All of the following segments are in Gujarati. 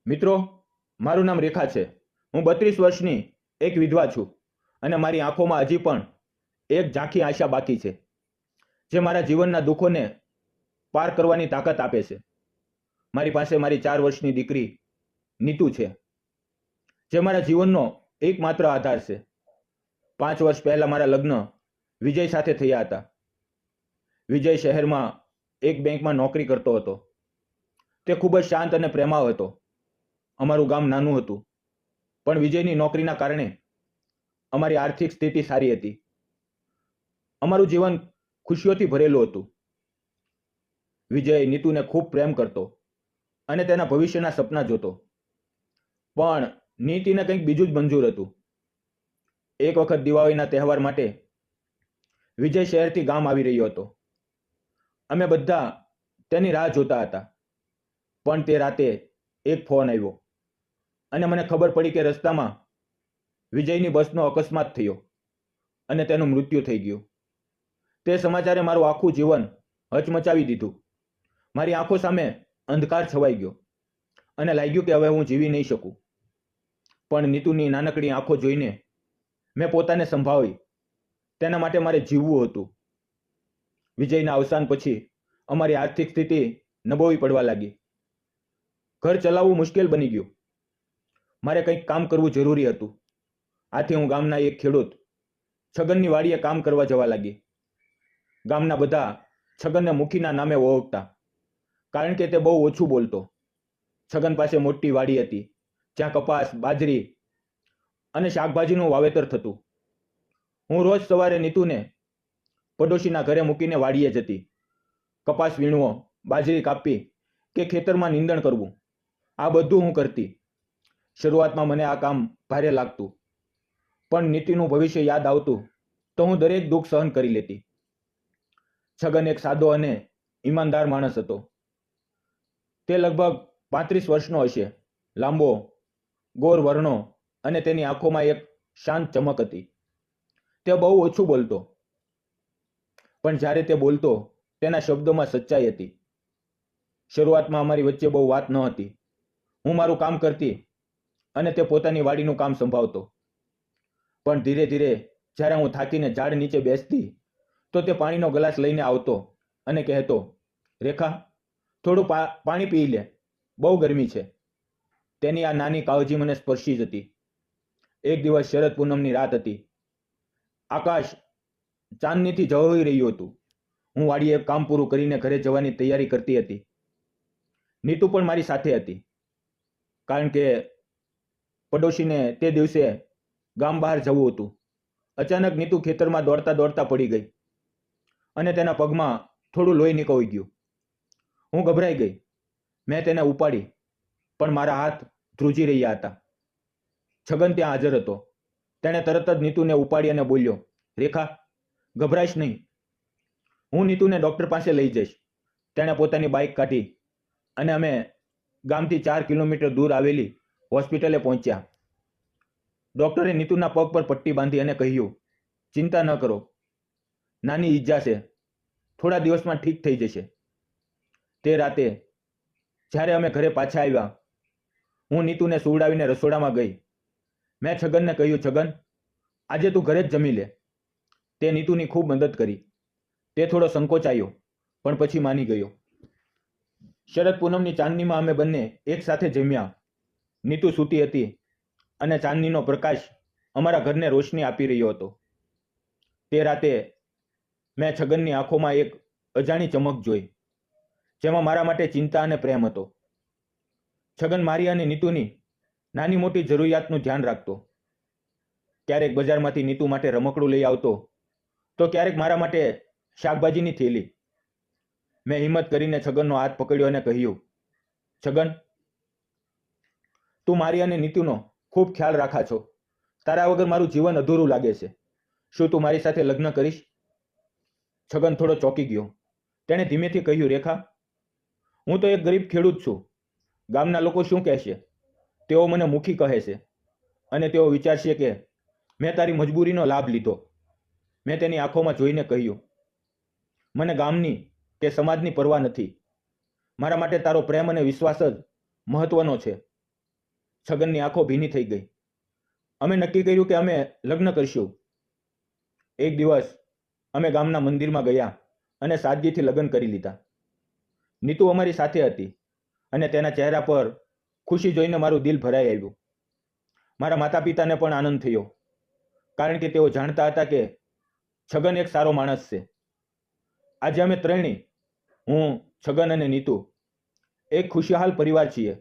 મિત્રો, મારું નામ રેખા છે. હું 32 વર્ષની એક વિધવા છું અને મારી આંખોમાં હજી પણ એક ઝાંખી આશા બાકી છે, જે મારા જીવનના દુઃખોને પાર કરવાની તાકાત આપે છે. મારી પાસે મારી 4 વર્ષની દીકરી નીતુ છે, જે મારા જીવનનો એકમાત્ર આધાર છે. 5 વર્ષ પહેલા મારા લગ્ન વિજય સાથે થયા હતા. વિજય શહેરમાં એક બેંકમાં નોકરી કરતો હતો. તે ખૂબ જ શાંત અને પ્રેમાળ હતો. અમારું ગામ નાનું હતું, પણ વિજયની નોકરીના કારણે અમારી આર્થિક સ્થિતિ સારી હતી. અમારું જીવન ખુશીઓથી ભરેલું હતું. વિજય નીતુને ખૂબ પ્રેમ કરતો અને તેના ભવિષ્યના સપના જોતો. પણ નીતિને કંઈક બીજું જ મંજૂર હતું. એક વખત દિવાળીના તહેવાર માટે વિજય શહેરથી ગામ આવી રહ્યો હતો. અમે બધા તેની રાહ જોતા હતા. પણ તે રાતે એક ફોન આવ્યો અને મને ખબર પડી કે રસ્તામાં વિજયની બસનો અકસ્માત થયો અને તેનું મૃત્યુ થઈ ગયું. તે સમાચારે મારું આખું જીવન હચમચાવી દીધું. મારી આંખો સામે અંધકાર છવાઈ ગયો અને લાગ્યું કે હવે હું જીવી નહીં શકું. પણ નીતુની નાનકડી આંખો જોઈને મેં પોતાને સંભાળી. તેના માટે મારે જીવવું હતું. વિજયના અવસાન પછી અમારી આર્થિક સ્થિતિ નબળી પડવા લાગી. ઘર ચલાવવું મુશ્કેલ બની ગયું. મારે કંઈક કામ કરવું જરૂરી હતું. આથી હું ગામના એક ખેડૂત છગનની વાડીએ કામ કરવા જવા લાગી. ગામના બધા છગનને મુખીના નામે ઓળખતા, કારણ કે તે બહુ ઓછું બોલતો. છગન પાસે મોટી વાડી હતી, જ્યાં કપાસ, બાજરી અને શાકભાજીનું વાવેતર થતું. હું રોજ સવારે નીતુને પડોશીના ઘરે મૂકીને વાડીએ જતી. કપાસ વીણવો, બાજરી કાપવી કે ખેતરમાં નીંદણ કરવું, આ બધું હું કરતી. શરૂઆતમાં મને આ કામ ભારે લાગતું, પણ નીતિનું ભવિષ્ય યાદ આવતું તો હું દરેક દુઃખ સહન કરી લેતી. છગન એક સાદો અને ઈમાનદાર માણસ હતો. તે લગભગ 35 વર્ષનો હશે. લાંબો, ગોર વર્ણો અને તેની આંખોમાં એક શાંત ચમક હતી. તે બહુ ઓછું બોલતો, પણ જ્યારે તે બોલતો તેના શબ્દોમાં સચ્ચાઈ હતી. શરૂઆતમાં અમારી વચ્ચે બહુ વાત ન હતી. હું મારું કામ કરતી અને તે પોતાની વાડીનું કામ સંભાળતો. પણ ધીરે ધીરે જ્યારે હું થાકીને ઝાડ નીચે બેસતી તો તે પાણીનો ગ્લાસ લઈને આવતો અને કહેતો, રેખા, થોડું પાણી પી લે, બહુ ગરમી છે. તેની આ નાની કાળજી મને સ્પર્શી જતી. એક દિવસ શરદ પૂનમની રાત હતી. આકાશ ચાંદનીથી ઝળહળી રહ્યું હતું. હું વાડીએ કામ પૂરું કરીને ઘરે જવાની તૈયારી કરતી હતી. નીતુ પણ મારી સાથે હતી, કારણ કે પડોશીને તે દિવસે ગામ બહાર જવું હતું. અચાનક નીતુ ખેતરમાં દોડતા દોડતા પડી ગઈ અને તેના પગમાં થોડું લોહી નીકળી ગયું. હું ગભરાઈ ગઈ. મેં તેને ઉપાડી, પણ મારા હાથ ધ્રુજી રહ્યા હતા. છગન ત્યાં હાજર હતો. તેણે તરત જ નીતુને ઉપાડી અને બોલ્યો, રેખા, ગભરાઈશ નહીં. હું નીતુને ડૉક્ટર પાસે લઈ જઈશ. તેણે પોતાની બાઇક કાઢી અને અમે ગામથી 4 કિલોમીટર દૂર આવેલી હોસ્પિટલે પહોંચ્યા. ડૉક્ટરે નીતુના પગ પર પટ્ટી બાંધી અને કહ્યું, ચિંતા ન કરો, નાની ઈજા છે, થોડા દિવસમાં ઠીક થઈ જશે. તે રાતે જ્યારે અમે ઘરે પાછા આવ્યા, હું નીતુને સુવડાવીને રસોડામાં ગઈ. મેં છગનને કહ્યું, છગન, આજે તું ઘરે જ જમી લે. તે નીતુની ખૂબ મદદ કરી. તે થોડો સંકોચાયો, પણ પછી માની ગયો. શરદ પૂનમની ચાંદનીમાં અમે બંને એક સાથે જમ્યા. નીતુ સૂતી હતી અને ચાંદનીનો પ્રકાશ અમારા ઘરને રોશની આપી રહ્યો હતો. તે રાતે મેં છગનની આંખોમાં એક અજાણી ચમક જોઈ, જેમાં મારા માટે ચિંતા અને પ્રેમ હતો. છગન મારી અને નીતુની નાની મોટી જરૂરિયાતનું ધ્યાન રાખતો. ક્યારેક બજારમાંથી નીતુ માટે રમકડું લઈ આવતો, તો ક્યારેક મારા માટે શાકભાજીની થેલી. મેં હિંમત કરીને છગનનો હાથ પકડ્યો અને કહ્યું, છગન, તું મારી અને નીતુનો ખૂબ ખ્યાલ રાખા છો. તારા વગર મારું જીવન અધૂરું લાગે છે. શું તું મારી સાથે લગ્ન કરીશ? છગન થોડો ચોંકી ગયો. તેણે ધીમેથી કહ્યું, રેખા, હું તો એક ગરીબ ખેડૂત છું. ગામના લોકો શું કહેશે? તેઓ મને મુખી કહે છે અને તેઓ વિચારશે કે મેં તારી મજબૂરીનો લાભ લીધો. મેં તેની આંખોમાં જોઈને કહ્યું, મને ગામની કે સમાજની પરવા નથી. મારા માટે તારો પ્રેમ અને વિશ્વાસ જ મહત્વનો છે. છગનની આંખો ભીની થઈ ગઈ. અમે નક્કી કર્યું કે અમે લગ્ન કરશું. એક દિવસ અમે ગામના મંદિરમાં ગયા અને સાદગીથી લગ્ન કરી લીધા. નીતુ અમારી સાથે હતી અને તેના ચહેરા પર ખુશી જોઈને મારું દિલ ભરાઈ આવ્યું. મારા માતા પિતાને પણ આનંદ થયો, કારણ કે તેઓ જાણતા હતા કે છગન એક સારો માણસ છે. આજે અમે ત્રણેય, હું, છગન અને નીતુ, એક ખુશહાલ પરિવાર છીએ.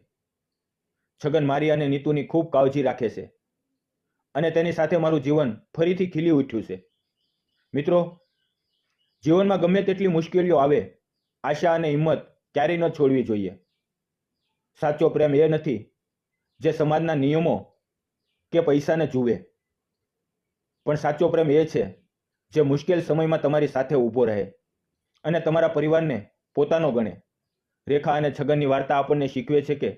છગન મારી અને નીતુની ખૂબ કાળજી રાખે છે અને તેની સાથે મારું જીવન ફરીથી ખીલી ઉઠ્યું છે. મિત્રો, જીવનમાં ગમે તેટલી મુશ્કેલીઓ આવે, આશા અને હિંમત ક્યારેય ન છોડવી જોઈએ. સાચો પ્રેમ એ નથી જે સમાજના નિયમો કે પૈસાને જુએ, પણ સાચો પ્રેમ એ છે જે મુશ્કેલ સમયમાં તમારી સાથે ઊભો રહે અને તમારા પરિવારને પોતાનો ગણે. રેખા અને છગનની વાર્તા આપણને શીખવે છે કે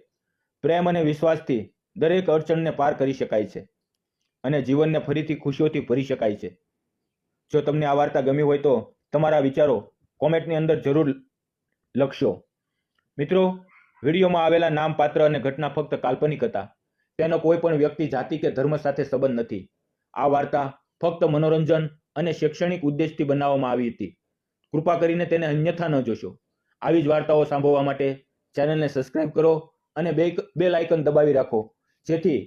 પ્રેમ અને વિશ્વાસથી દરેક અડચણને પાર કરી શકાય છે અને જીવનને ફરીથી ખુશીઓથી ભરી શકાય છે. જો તમને આ વાર્તા ગમી હોય તો તમારા વિચારો કોમેન્ટની અંદર જરૂર લખશો. મિત્રો, વિડીયોમાં આવેલા નામ, પાત્ર અને ઘટના ફક્ત કાલ્પનિક હતા. તેનો કોઈ પણ વ્યક્તિ, જાતિ કે ધર્મ સાથે સંબંધ નથી. આ વાર્તા ફક્ત મનોરંજન અને શૈક્ષણિક ઉદ્દેશથી બનાવવામાં આવી હતી. કૃપા કરીને તેને અન્યથા ન જોશો. આવી જ વાર્તાઓ સાંભળવા માટે ચેનલને સબસ્ક્રાઇબ કરો અને બેલ આઇકન દબાવી રાખો, જેથી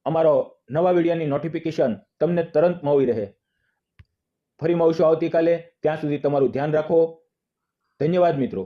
અમારો નવા વિડીયોની નોટિફિકેશન તમને તરત મળી રહે. ફરી મળશું આવતીકાલે. ત્યાં સુધી તમારું ધ્યાન રાખો. ધન્યવાદ મિત્રો.